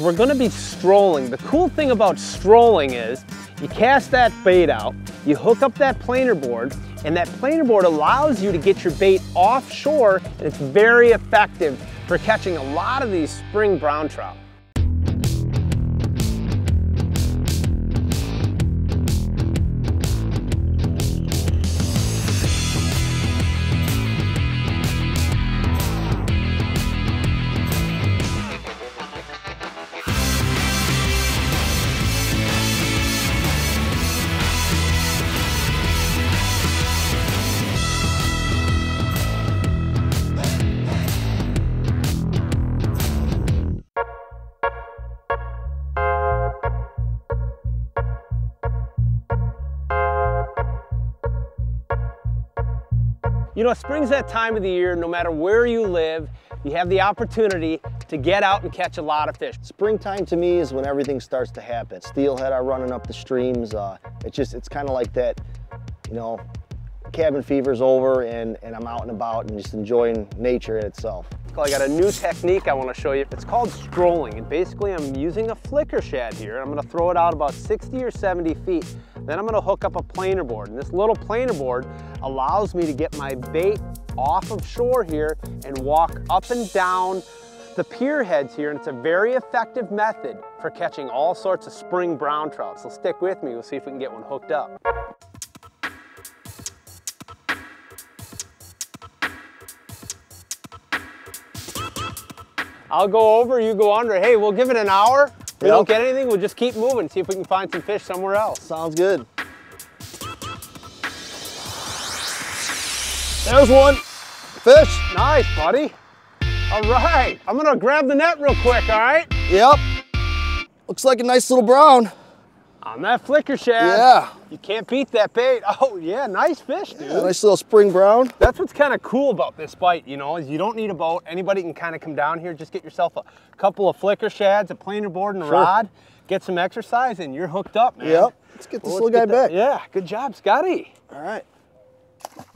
We're going to be strolling. The cool thing about strolling is you cast that bait out, you hook up that planer board, and that planer board allows you to get your bait offshore, and it's very effective for catching a lot of these spring brown trout. You know, spring's that time of the year, no matter where you live, you have the opportunity to get out and catch a lot of fish. Springtime to me is when everything starts to happen. Steelhead are running up the streams. It's kind of like that, you know, cabin fever's over and I'm out and about and just enjoying nature in itself. I got a new technique I want to show you. It's called strolling, and basically I'm using a flicker shad here. I'm going to throw it out about 60 or 70 feet. Then I'm going to hook up a planer board, and this little planer board allows me to get my bait off of shore here and walk up and down the pier heads here, and it's a very effective method for catching all sorts of spring brown trout. So stick with me, we'll see if we can get one hooked up. I'll go over, you go under. Hey, we'll give it an hour. If we don't get anything, we'll just keep moving, see if we can find some fish somewhere else. Sounds good. There's one. Fish. Nice, buddy. All right. I'm going to grab the net real quick, all right? Yep. Looks like a nice little brown. On that flicker shad. Yeah. You can't beat that bait. Oh, yeah, nice fish, dude. Yeah, nice little spring brown. That's what's kind of cool about this bite, you know, is you don't need a boat. Anybody can kind of come down here, just get yourself a couple of flicker shads, a planer board, and a rod, get some exercise, and you're hooked up, man. Yep. Let's get this little guy back. Yeah, good job, Scotty. All right.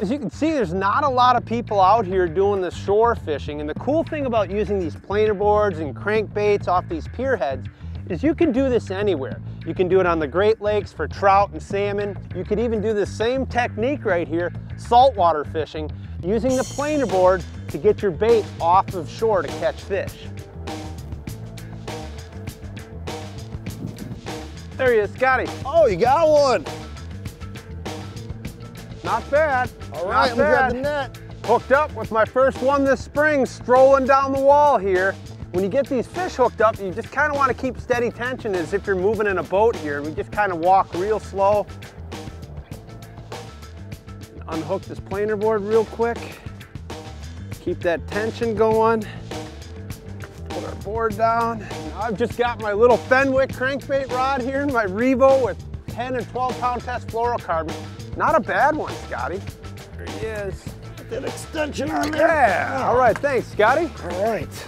As you can see, there's not a lot of people out here doing the shore fishing, and the cool thing about using these planer boards and crankbaits off these pier heads is you can do this anywhere. You can do it on the Great Lakes for trout and salmon. You could even do the same technique right here, saltwater fishing, using the planer board to get your bait off of shore to catch fish. There he is, Scotty. Oh, you got one. Not bad. All right, I'm gonna grab the net. Hooked up with my first one this spring, strolling down the wall here. When you get these fish hooked up, you just kind of want to keep steady tension as if you're moving in a boat here. We just kind of walk real slow. Unhook this planer board real quick. Keep that tension going. Put our board down. Now I've just got my little Fenwick crankbait rod here, my Revo with 10 and 12 pound test fluorocarbon. Not a bad one, Scotty. There he is. Get that extension on there. Yeah, all right, thanks, Scotty. All right.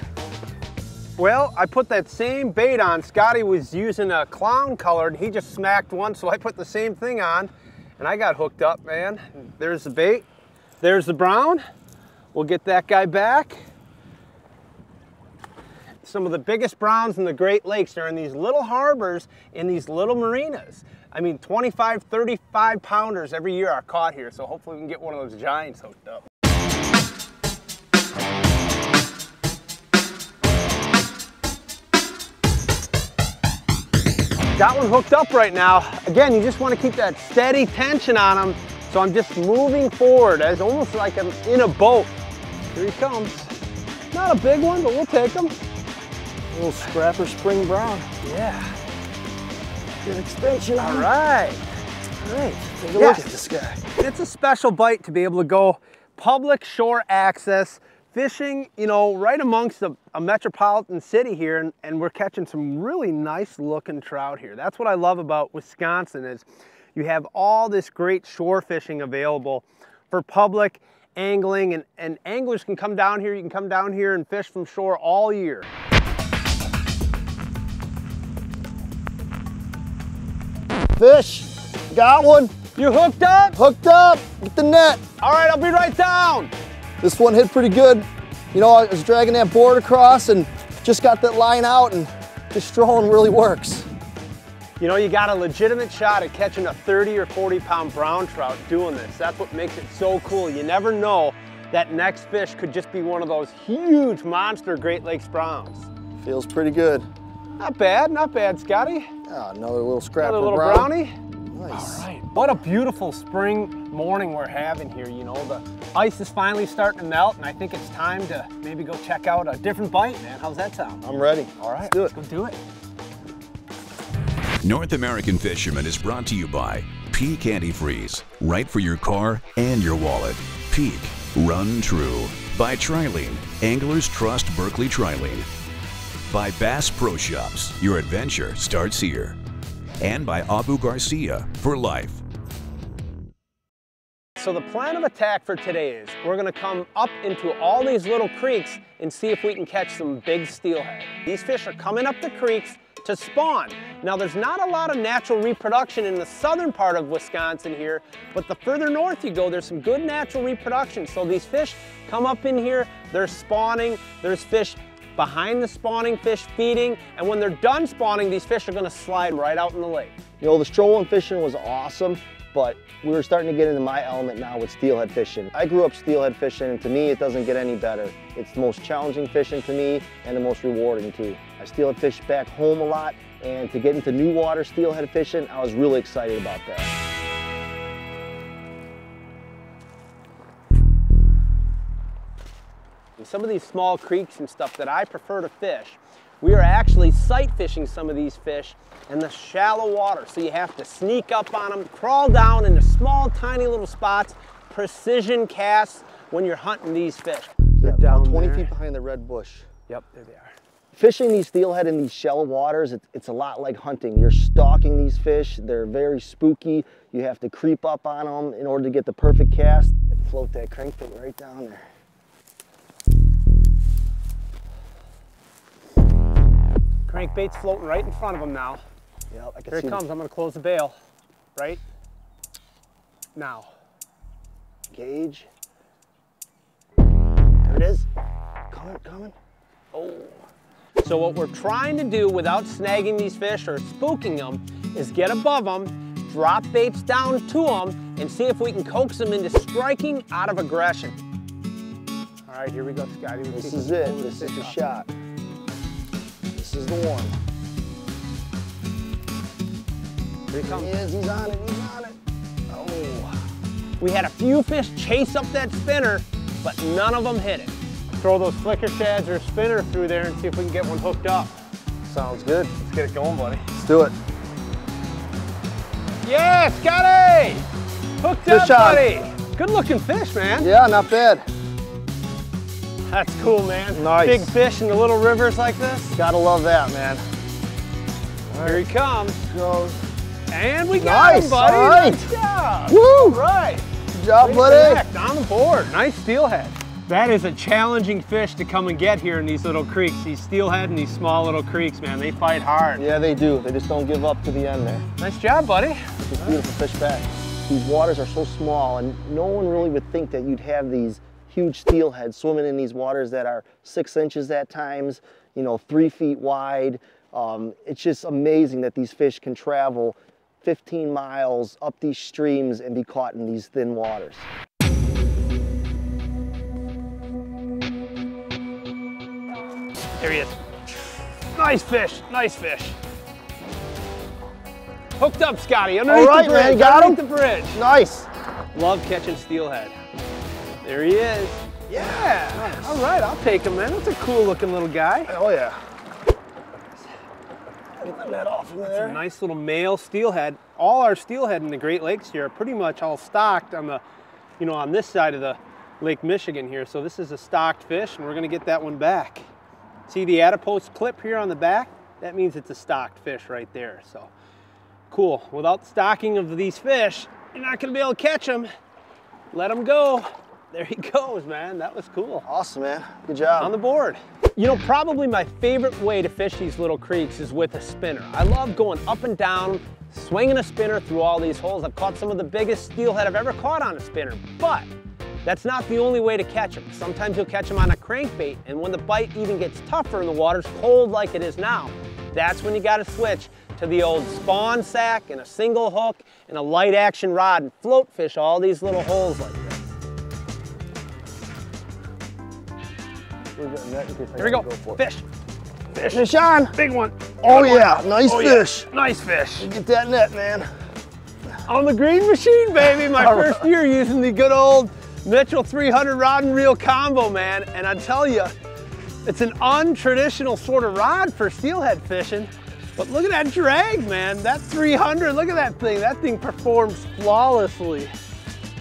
Well, I put that same bait on. Scotty was using a clown colored. He just smacked one, so I put the same thing on, and I got hooked up, man. There's the bait. There's the brown. We'll get that guy back. Some of the biggest browns in the Great Lakes are in these little harbors, in these little marinas. I mean, 25, 35 pounders every year are caught here, so hopefully we can get one of those giants hooked up. Got one hooked up right now. Again, you just want to keep that steady tension on them. So I'm just moving forward as almost like I'm in a boat. Here he comes. Not a big one, but we'll take him. A little scrapper spring brown. Yeah. Good extension. All right. All right. Take a look at this guy. It's a special bite to be able to go public shore access fishing, you know, right amongst a metropolitan city here, and we're catching some really nice looking trout here. That's what I love about Wisconsin, is you have all this great shore fishing available for public angling, and anglers can come down here. You can come down here and fish from shore all year. Fish, got one. You hooked up? Hooked up, get the net. All right, I'll be right down. This one hit pretty good. You know, I was dragging that board across and just got that line out and this strolling really works. You know, you got a legitimate shot at catching a 30 or 40 pound brown trout doing this. That's what makes it so cool. You never know, that next fish could just be one of those huge monster Great Lakes browns. Feels pretty good. Not bad, Scotty. Oh, another little scrapper Another little brown. brownie. Nice. All right, what a beautiful spring morning we're having here. You know, the ice is finally starting to melt, and I think it's time to maybe go check out a different bite, man. How's that sound? I'm ready. All right, let's do it. Let's go do it. North American Fisherman is brought to you by Peak Antifreeze, right for your car and your wallet. Peak, run true. By Trilene, anglers trust Berkeley Trilene. By Bass Pro Shops, your adventure starts here. And by Abu Garcia, for life. So the plan of attack for today is we're gonna come up into all these little creeks and see if we can catch some big steelhead. These fish are coming up the creeks to spawn. Now there's not a lot of natural reproduction in the southern part of Wisconsin here, but the further north you go, there's some good natural reproduction. So these fish come up in here, they're spawning, there's fish behind the spawning fish feeding, and when they're done spawning, these fish are gonna slide right out in the lake. You know, the strolling fishing was awesome, but we were starting to get into my element now with steelhead fishing. I grew up steelhead fishing, and to me, it doesn't get any better. It's the most challenging fishing to me, and the most rewarding too. I steelhead fish back home a lot, and to get into new water steelhead fishing, I was really excited about that. In some of these small creeks and stuff that I prefer to fish, we are actually sight fishing some of these fish in the shallow water. So you have to sneak up on them, crawl down into small, tiny little spots, precision casts when you're hunting these fish. They're down about 20 there. feet behind the red bush. Yep, there they are. Fishing these steelhead in these shallow waters, it's a lot like hunting. You're stalking these fish. They're very spooky. You have to creep up on them in order to get the perfect cast. Float that crankbait right down there. Crankbait's floating right in front of them now. Yep, I can Here see it comes. I'm going to close the bail right now. Gauge. There it is. Coming. Oh. So what we're trying to do without snagging these fish or spooking them is get above them, drop baits down to them, and see if we can coax them into striking out of aggression. All right, here we go, Scotty. This is it. This is the shot. This is the one. Here he comes. He is. He's on it. He's on it. Oh. We had a few fish chase up that spinner, but none of them hit it. Throw those flicker shads or spinner through there and see if we can get one hooked up. Sounds good. Let's get it going, buddy. Let's do it. Yeah, Scotty! Hooked Good up, shot. buddy. Good looking fish, man. Yeah, not bad. That's cool, man. Nice. Big fish in the little rivers like this. Gotta love that, man. Here he comes. Goes. And we got him, buddy. All right. Good job. Woo! All right. Good job, Great buddy. connect, on the board. Nice steelhead. That is a challenging fish to come and get here in these little creeks. These steelhead and these small little creeks, man, they fight hard. Yeah, they do. They just don't give up to the end there. Nice job, buddy. It's a beautiful fish back. These waters are so small, and no one really would think that you'd have these huge steelhead swimming in these waters that are 6 inches at times, you know, 3 feet wide. It's just amazing that these fish can travel 15 miles up these streams and be caught in these thin waters. There he is. Nice fish, nice fish. Hooked up, Scotty, underneath All right, the bridge. man, you got him? Underneath the bridge. Nice. Love catching steelhead. There he is. Yeah. Nice. All right, I'll take him, man. That's a cool looking little guy. Oh yeah. Get the net off of there. A nice little male steelhead. All our steelhead in the Great Lakes here are pretty much all stocked on the, you know, on this side of the Lake Michigan here. So this is a stocked fish, and we're gonna get that one back. See the adipose clip here on the back? That means it's a stocked fish right there. So cool. Without stocking of these fish, you're not gonna be able to catch them. Let them go. There he goes, man. That was cool. Awesome, man. Good job. On the board. You know, probably my favorite way to fish these little creeks is with a spinner. I love going up and down, swinging a spinner through all these holes. I've caught some of the biggest steelhead I've ever caught on a spinner, but that's not the only way to catch them. Sometimes you'll catch them on a crankbait, and when the bite even gets tougher and the water's cold like it is now, that's when you got to switch to the old spawn sack and a single hook and a light action rod and float fish all these little holes like this. Here we go. Fish. Fish. Fish on. Big one. Oh yeah, nice fish. Yeah. Nice fish. Get that net, man. On the green machine, baby. My first year using the good old Mitchell 300 rod and reel combo, man. And I tell you, it's an untraditional sort of rod for steelhead fishing. But look at that drag, man. That 300, look at that thing. That thing performs flawlessly.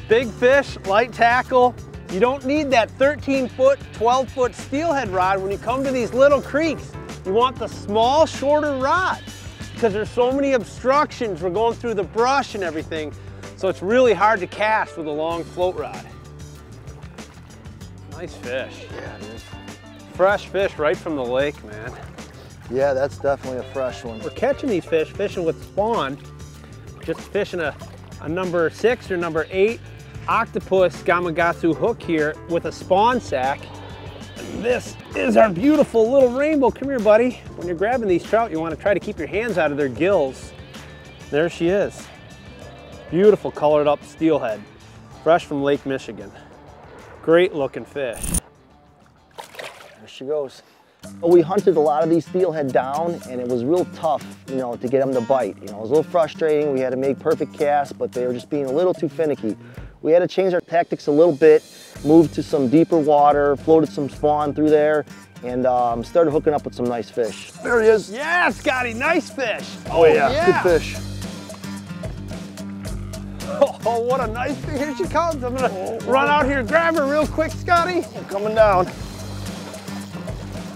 Big fish, light tackle. You don't need that 13-foot, 12-foot steelhead rod when you come to these little creeks. You want the small, shorter rod because there's so many obstructions. We're going through the brush and everything. So it's really hard to cast with a long float rod. Nice fish. Yeah, it is. Fresh fish right from the lake, man. Yeah, that's definitely a fresh one. We're catching these fish, fishing with spawn, just fishing a number 6 or number 8 octopus Gamakatsu hook here with a spawn sack. And this is our beautiful little rainbow. Come here, buddy. When you're grabbing these trout, you want to try to keep your hands out of their gills. There she is. Beautiful colored up steelhead, fresh from Lake Michigan. Great looking fish. There she goes. Well, we hunted a lot of these steelhead down, and it was real tough, you know, to get them to bite. You know, it was a little frustrating. We had to make perfect casts, but they were just being a little too finicky. We had to change our tactics a little bit, moved to some deeper water, floated some spawn through there, and started hooking up with some nice fish. There he is. Yeah, Scotty, nice fish. Oh yeah, good fish. Oh, what a nice thing. Here she comes. I'm gonna run out here and grab her real quick, Scotty. I'm coming down.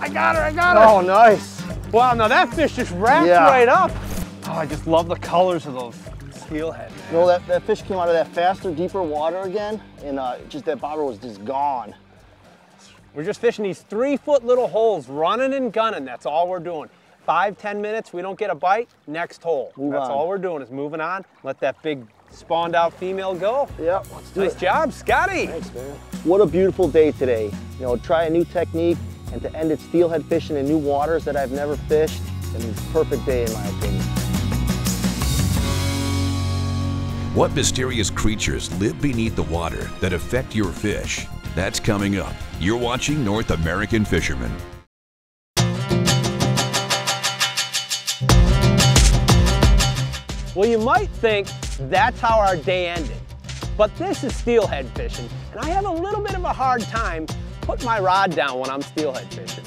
I got her, I got her. Oh, nice. Wow, now that fish just wrapped right up. Oh, I just love the colors of those steelhead, man. You know, that fish came out of that faster, deeper water again, and just that bobber was just gone. We're just fishing these 3-foot little holes, running and gunning. That's all we're doing. 5-10 minutes, we don't get a bite, next hole. That's all we're doing is moving on. Let that big spawned out female go. Yep, let's do it. Nice job, Scotty. Thanks, man. What a beautiful day today. You know, try a new technique and to end it steelhead fishing in new waters that I've never fished. And it's a perfect day in my opinion. What mysterious creatures live beneath the water that affect your fish? That's coming up. You're watching North American Fisherman. Well, you might think that's how our day ended, but this is steelhead fishing, and I have a little bit of a hard time putting my rod down when I'm steelhead fishing.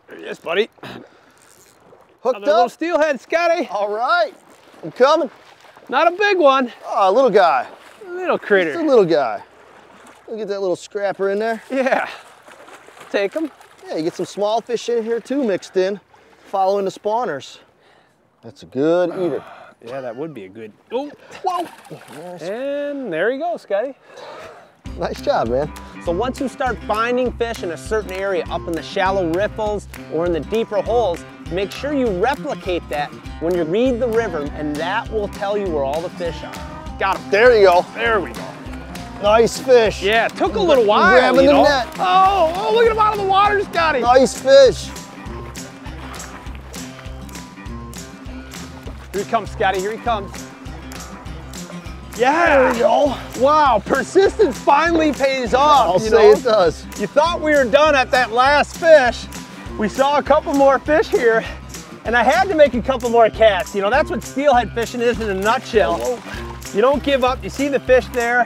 There he is, buddy. Hooked Another little up? steelhead, Scotty. All right, I'm coming. Not a big one. Oh, little guy. Little critter. Just a little guy. Look at that little scrapper in there. Yeah, take him. Yeah, you get some small fish in here too mixed in, following the spawners. That's a good eater. Yeah, that would be a good, oh, whoa. And there you go, Scotty. Nice job, man. So once you start finding fish in a certain area up in the shallow riffles or in the deeper holes, make sure you replicate that when you read the river, and that will tell you where all the fish are. Got him. There you go. There we go. Nice fish. Yeah, it took a little while, grabbing you know? the net. Oh, look at him out of the water, Scotty. Nice fish. Here he comes, Scotty, here he comes. Yeah. There we go. Wow, persistence finally pays off. I'll say it does. You thought we were done at that last fish. We saw a couple more fish here, and I had to make a couple more casts. You know, that's what steelhead fishing is in a nutshell. You don't give up. You see the fish there?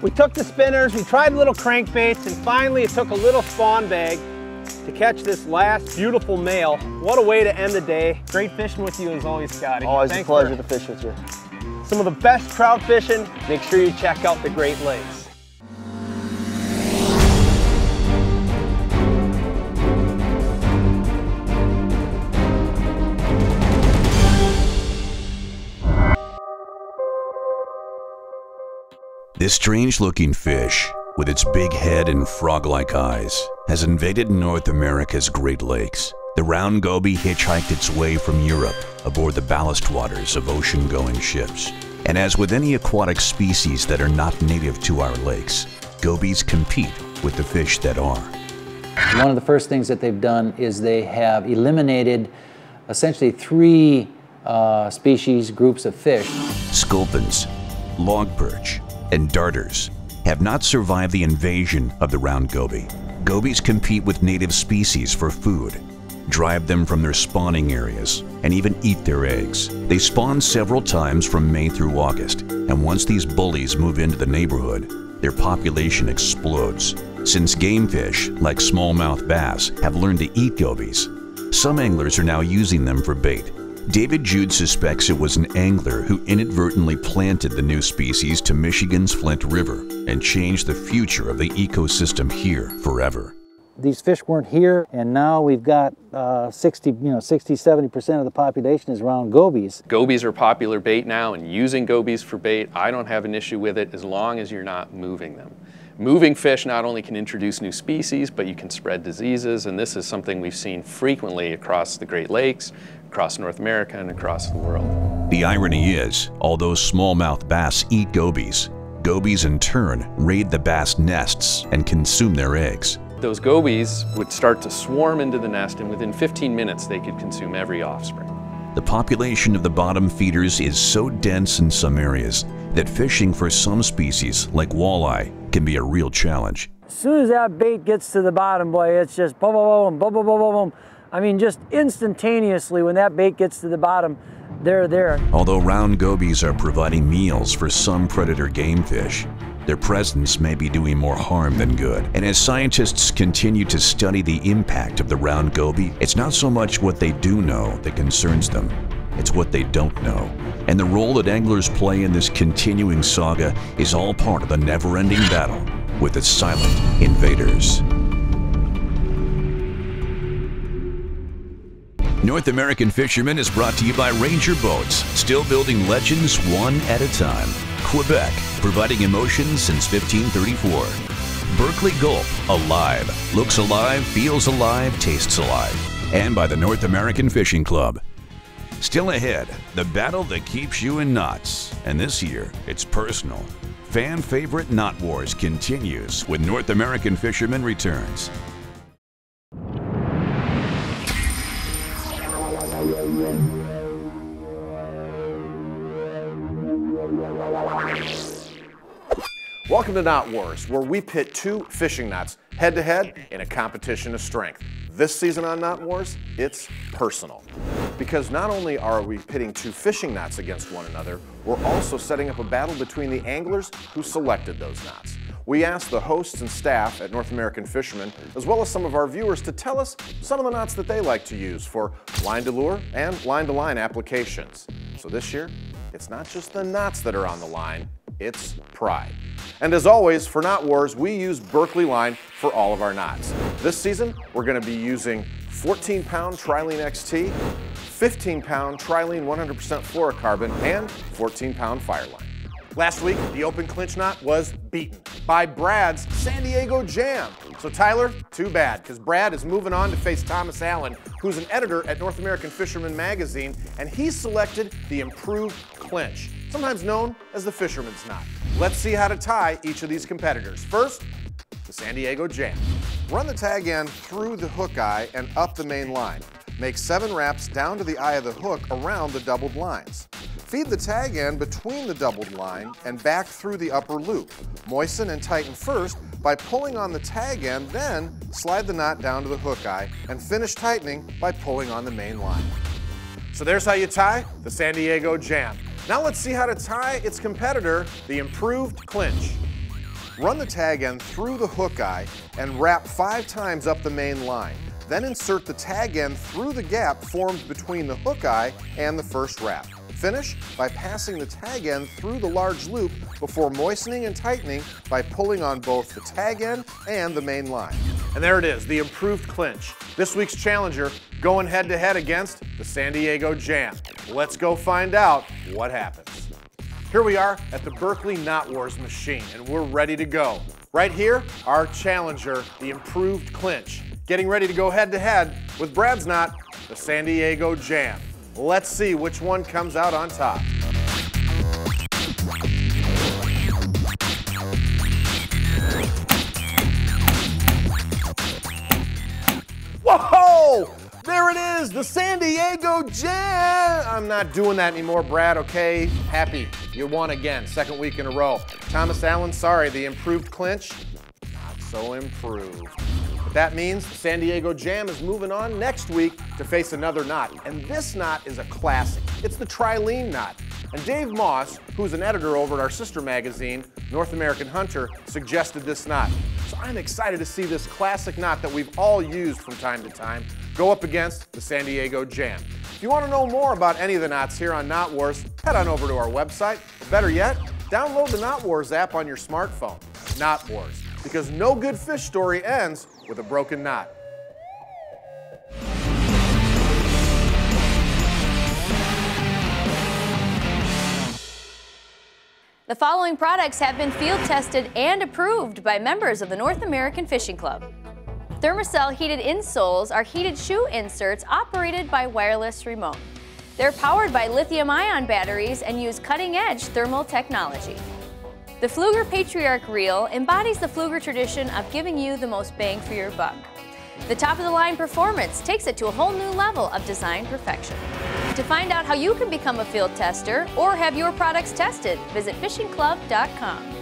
We took the spinners, we tried little crankbaits, and finally it took a little spawn bag to catch this last beautiful male. What a way to end the day. Great fishing with you as always, Scotty. Always Thanks a pleasure to fish with you. some of the best trout fishing. Make sure you check out the Great Lakes. This strange-looking fish, with its big head and frog-like eyes, has invaded North America's Great Lakes. The round goby hitchhiked its way from Europe aboard the ballast waters of ocean-going ships. And as with any aquatic species that are not native to our lakes, gobies compete with the fish that are. One of the first things that they've done is they have eliminated essentially 3 species, groups of fish. Sculpins, log perch, and darters have not survived the invasion of the round goby. Gobies compete with native species for food, drive them from their spawning areas, and even eat their eggs. They spawn several times from May through August, and once these bullies move into the neighborhood, their population explodes. Since game fish, like smallmouth bass, have learned to eat gobies, some anglers are now using them for bait. David Jude suspects it was an angler who inadvertently planted the new species to Michigan's Flint River and changed the future of the ecosystem here forever. These fish weren't here, and now we've got 60–70% of the population is around gobies. Gobies are popular bait now, and using gobies for bait, I don't have an issue with it as long as you're not moving them. Moving fish not only can introduce new species, but you can spread diseases, and this is something we've seen frequently across the Great Lakes, across North America, and across the world. The irony is, although smallmouth bass eat gobies, gobies in turn raid the bass nests and consume their eggs. Those gobies would start to swarm into the nest, and within 15 minutes they could consume every offspring. The population of the bottom feeders is so dense in some areas that fishing for some species, like walleye, can be a real challenge. As soon as that bait gets to the bottom, boy, it's just boom, boom, boom, boom, boom, boom, boom. I mean, just instantaneously when that bait gets to the bottom, they're there. Although round gobies are providing meals for some predator game fish, their presence may be doing more harm than good. And as scientists continue to study the impact of the round goby, it's not so much what they do know that concerns them, it's what they don't know. And the role that anglers play in this continuing saga is all part of the never-ending battle with the silent invaders. North American Fisherman is brought to you by Ranger Boats, still building legends one at a time. Quebec, providing emotion since 1534. Berkeley Gulf, alive, looks alive, feels alive, tastes alive. And by the North American Fishing Club. Still ahead, the battle that keeps you in knots. And this year, it's personal. Fan favorite Knot Wars continues when North American Fisherman returns. Welcome to Knot Wars, where we pit 2 fishing knots head-to-head in a competition of strength. This season on Knot Wars, it's personal. Because not only are we pitting 2 fishing knots against one another, we're also setting up a battle between the anglers who selected those knots. We asked the hosts and staff at North American Fisherman, as well as some of our viewers, to tell us some of the knots that they like to use for line-to-lure and line-to-line applications. So this year, it's not just the knots that are on the line, it's pride. And as always, for Knot Wars, we use Berkeley line for all of our knots. This season, we're going to be using 14-pound Trilene XT, 15-pound Trilene 100% fluorocarbon, and 14-pound Fireline. Last week, the open clinch knot was beaten by Brad's San Diego Jam. So Tyler, too bad, because Brad is moving on to face Thomas Allen, who's an editor at North American Fisherman magazine, and he selected the improved clinch, sometimes known as the Fisherman's knot. Let's see how to tie each of these competitors. First, the San Diego Jam. Run the tag end through the hook eye and up the main line. Make 7 wraps down to the eye of the hook around the doubled lines. Feed the tag end between the doubled line and back through the upper loop. Moisten and tighten first by pulling on the tag end, then slide the knot down to the hook eye and finish tightening by pulling on the main line. So there's how you tie the San Diego Jam. Now let's see how to tie its competitor, the improved clinch. Run the tag end through the hook eye and wrap 5 times up the main line. Then insert the tag end through the gap formed between the hook eye and the first wrap. Finish by passing the tag end through the large loop before moistening and tightening by pulling on both the tag end and the main line. And there it is, the improved clinch. This week's challenger going head-to-head against the San Diego Jam. Let's go find out what happens. Here we are at the Berkeley Knot Wars machine, and we're ready to go. Right here, our challenger, the improved clinch, getting ready to go head-to-head with Brad's knot, the San Diego Jam. Let's see which one comes out on top. there it is, the San Diego Jam. I'm not doing that anymore, Brad, okay? Happy, you won again, second week in a row. Thomas Allen, sorry, the improved clinch, not so improved. But that means the San Diego Jam is moving on next week to face another knot. And this knot is a classic. It's the trilene knot. And Dave Moss, who's an editor over at our sister magazine, North American Hunter, suggested this knot. So I'm excited to see this classic knot that we've all used from time to time go up against the San Diego Jam. If you want to know more about any of the knots here on Knot Wars, head on over to our website. Better yet, download the Knot Wars app on your smartphone. Knot Wars, because no good fish story ends with a broken knot. The following products have been field tested and approved by members of the North American Fishing Club. Thermacell heated insoles are heated shoe inserts operated by wireless remote. They're powered by lithium-ion batteries and use cutting-edge thermal technology. The Pflueger Patriarch Reel embodies the Pflueger tradition of giving you the most bang for your buck. The top-of-the-line performance takes it to a whole new level of design perfection. To find out how you can become a field tester or have your products tested, visit fishingclub.com.